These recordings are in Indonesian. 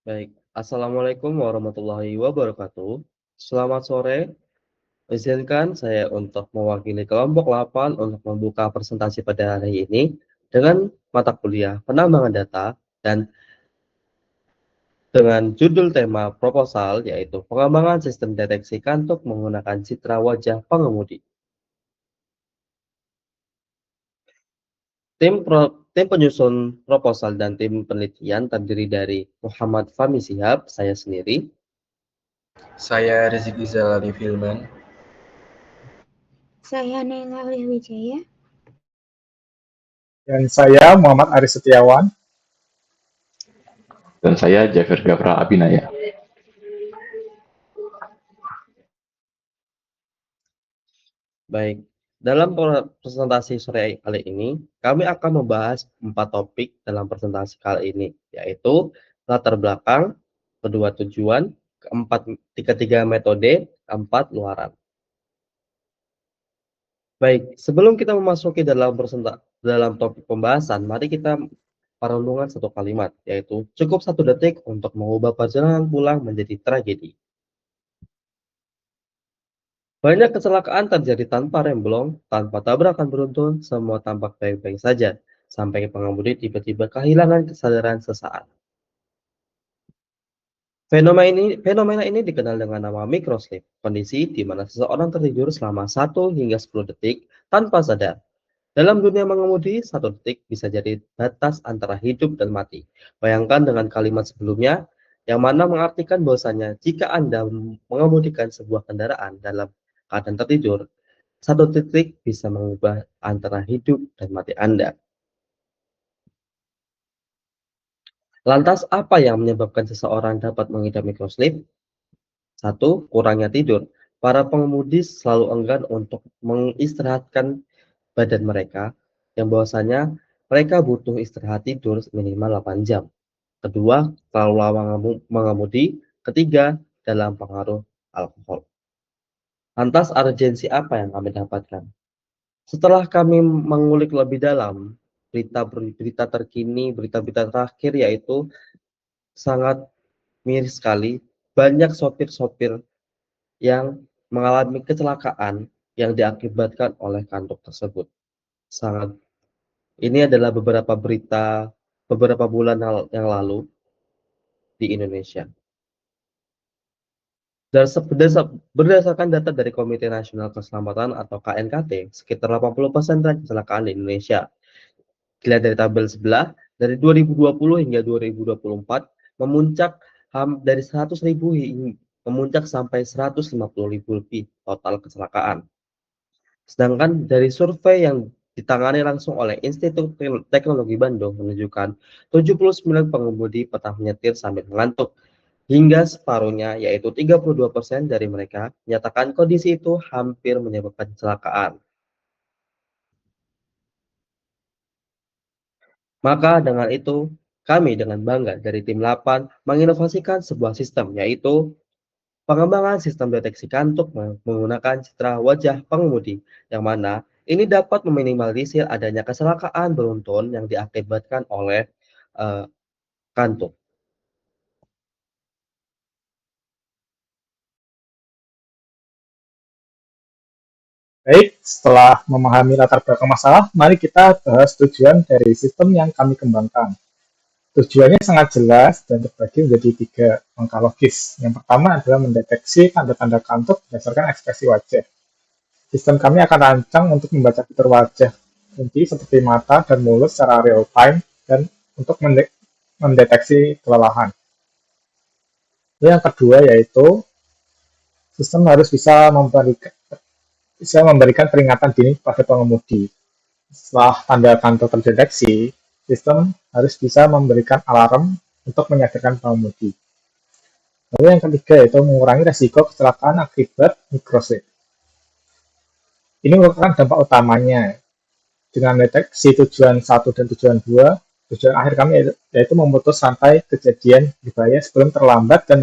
Baik, Assalamualaikum warahmatullahi wabarakatuh. Selamat sore, izinkan saya untuk mewakili kelompok 8 untuk membuka presentasi pada hari ini dengan mata kuliah penambangan data dan dengan judul tema proposal yaitu pengembangan sistem deteksi kantuk menggunakan citra wajah pengemudi. Tim penyusun proposal dan tim penelitian terdiri dari Muhammad Fahmi Shihab, saya sendiri, Saya Rizky Zalali Filman. Saya Nela Wijaya. Dan saya Muhammad Aris Setiawan. Dan saya Jafar Gafra Abinaya. Baik, dalam presentasi sore kali ini, kami akan membahas 4 topik dalam presentasi kali ini, yaitu latar belakang, kedua tujuan, ketiga metode, keempat luaran. Baik, sebelum kita memasuki dalam topik pembahasan, mari kita perundungan satu kalimat, yaitu cukup 1 detik untuk mengubah perjalanan pulang menjadi tragedi. Banyak kecelakaan terjadi tanpa remblong, tanpa tabrakan beruntun, semua tampak baik-baik saja, sampai pengemudi tiba-tiba kehilangan kesadaran sesaat. Fenomena ini dikenal dengan nama microsleep, kondisi di mana seseorang tertidur selama 1 hingga 10 detik tanpa sadar. Dalam dunia mengemudi, 1 detik bisa jadi batas antara hidup dan mati. Bayangkan dengan kalimat sebelumnya, yang mana mengartikan bahwasanya jika Anda mengemudikan sebuah kendaraan dalam keadaan tertidur, 1 detik bisa mengubah antara hidup dan mati Anda. Lantas apa yang menyebabkan seseorang dapat mengidap microsleep? 1. Kurangnya tidur. Para pengemudi selalu enggan untuk mengistirahatkan badan mereka, yang bahwasanya mereka butuh istirahat tidur minimal 8 jam. Kedua, terlalu lama mengemudi. Ketiga, dalam pengaruh alkohol. Lantas urgensi apa yang kami dapatkan? Setelah kami mengulik lebih dalam berita terkini, berita-berita terakhir, yaitu sangat miris sekali, banyak sopir-sopir yang mengalami kecelakaan yang diakibatkan oleh kantuk tersebut. Ini adalah beberapa berita beberapa bulan yang lalu di Indonesia. Berdasarkan data dari Komite Nasional Keselamatan atau KNKT, sekitar 80% dari kecelakaan di Indonesia. Dilihat dari tabel sebelah, dari 2020 hingga 2024 memuncak dari 100.000 memuncak sampai 150.000 lebih total kecelakaan. Sedangkan dari survei yang ditangani langsung oleh Institut Teknologi Bandung menunjukkan 79 pengemudi pernah menyetir sambil mengantuk. Hingga separuhnya, yaitu 32% dari mereka, menyatakan kondisi itu hampir menyebabkan kecelakaan. Maka dengan itu, kami dengan bangga dari tim 8 menginovasikan sebuah sistem, yaitu pengembangan sistem deteksi kantuk menggunakan citra wajah pengemudi, yang mana ini dapat meminimalisir adanya kecelakaan beruntun yang diakibatkan oleh kantuk. Baik, setelah memahami latar belakang masalah, mari kita bahas tujuan dari sistem yang kami kembangkan. Tujuannya sangat jelas dan terbagi menjadi 3 langkah logis. Yang pertama adalah mendeteksi tanda-tanda kantuk berdasarkan ekspresi wajah. Sistem kami akan rancang untuk membaca fitur wajah kunci seperti mata dan mulut secara real time dan untuk mendeteksi kelelahan. Lalu yang kedua yaitu sistem harus bisa memberikan peringatan dini pada pengemudi. Setelah tanda kantuk terdeteksi, sistem harus bisa memberikan alarm untuk menyadarkan pengemudi. Lalu yang ketiga yaitu mengurangi resiko kecelakaan akibat microsleep. Ini merupakan dampak utamanya. Dengan deteksi tujuan 1 dan tujuan 2, tujuan akhir kami yaitu memutus rantai kejadian berbahaya sebelum terlambat dan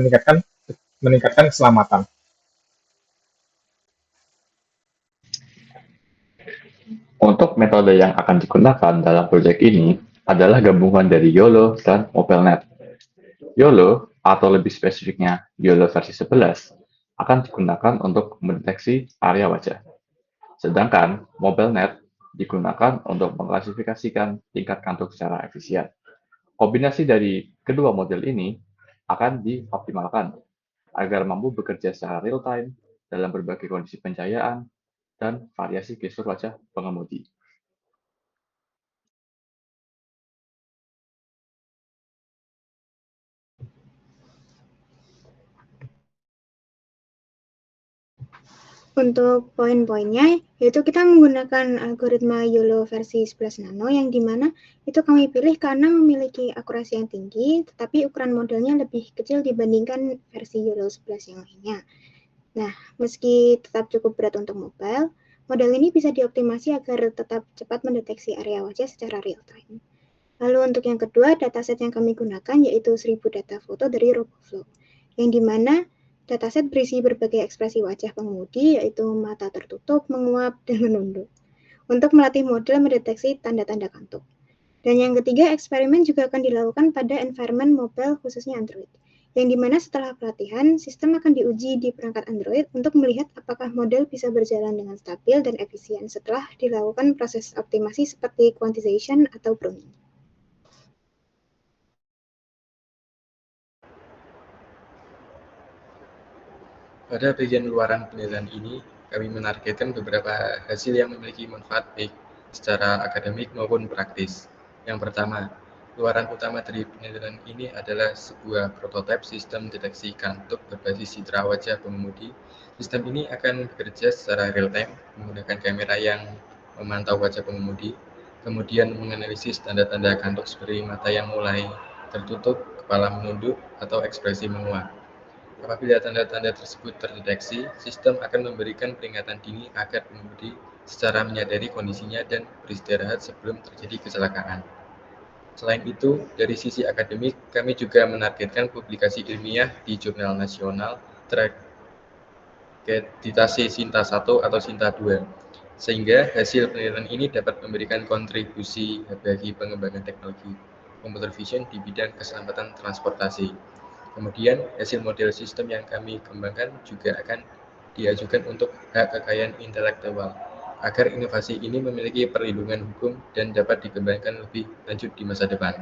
meningkatkan keselamatan. Untuk metode yang akan digunakan dalam proyek ini adalah gabungan dari YOLO dan MobileNet. YOLO atau lebih spesifiknya YOLO versi 11, akan digunakan untuk mendeteksi area wajah. Sedangkan MobileNet digunakan untuk mengklasifikasikan tingkat kantuk secara efisien. Kombinasi dari kedua model ini akan dioptimalkan agar mampu bekerja secara real-time dalam berbagai kondisi pencahayaan dan variasi gestur wajah pengemudi. Untuk poin-poinnya, yaitu kita menggunakan algoritma YOLO versi 11 nano yang dimana itu kami pilih karena memiliki akurasi yang tinggi, tetapi ukuran modelnya lebih kecil dibandingkan versi YOLO 11 yang lainnya. Nah, meski tetap cukup berat untuk mobile, model ini bisa dioptimasi agar tetap cepat mendeteksi area wajah secara real-time. Lalu untuk yang kedua, dataset yang kami gunakan yaitu 1000 data foto dari RoboFlow, yang dimana dataset berisi berbagai ekspresi wajah pengemudi, yaitu mata tertutup, menguap, dan menunduk, untuk melatih model mendeteksi tanda-tanda kantuk. Dan yang ketiga, eksperimen juga akan dilakukan pada environment mobile khususnya Android, yang dimana setelah pelatihan, sistem akan diuji di perangkat Android untuk melihat apakah model bisa berjalan dengan stabil dan efisien setelah dilakukan proses optimasi seperti quantization atau pruning. Pada bagian luaran penilaian ini, kami menargetkan beberapa hasil yang memiliki manfaat baik secara akademik maupun praktis. Yang pertama, luaran utama dari penilaian ini adalah sebuah prototipe sistem deteksi kantuk berbasis citra wajah pengemudi. Sistem ini akan bekerja secara real-time menggunakan kamera yang memantau wajah pengemudi, kemudian menganalisis tanda-tanda kantuk seperti mata yang mulai tertutup, kepala menunduk, atau ekspresi menguap. Apabila tanda-tanda tersebut terdeteksi, sistem akan memberikan peringatan dini agar pengemudi secara menyadari kondisinya dan beristirahat sebelum terjadi kecelakaan. Selain itu, dari sisi akademik, kami juga menargetkan publikasi ilmiah di jurnal nasional terakreditasi Sinta 1 atau Sinta 2, sehingga hasil penelitian ini dapat memberikan kontribusi bagi pengembangan teknologi computer vision di bidang keselamatan transportasi. Kemudian, hasil model sistem yang kami kembangkan juga akan diajukan untuk hak kekayaan intelektual, agar inovasi ini memiliki perlindungan hukum dan dapat dikembangkan lebih lanjut di masa depan.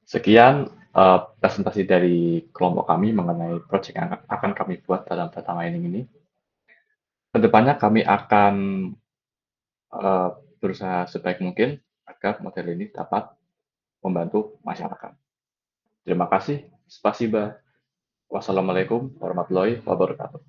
Sekian presentasi dari kelompok kami mengenai proyek yang akan kami buat dalam data mining ini. Kedepannya kami akan berusaha sebaik mungkin agar model ini dapat membantu masyarakat. Terima kasih. Spasiba. Wassalamualaikum warahmatullahi wabarakatuh.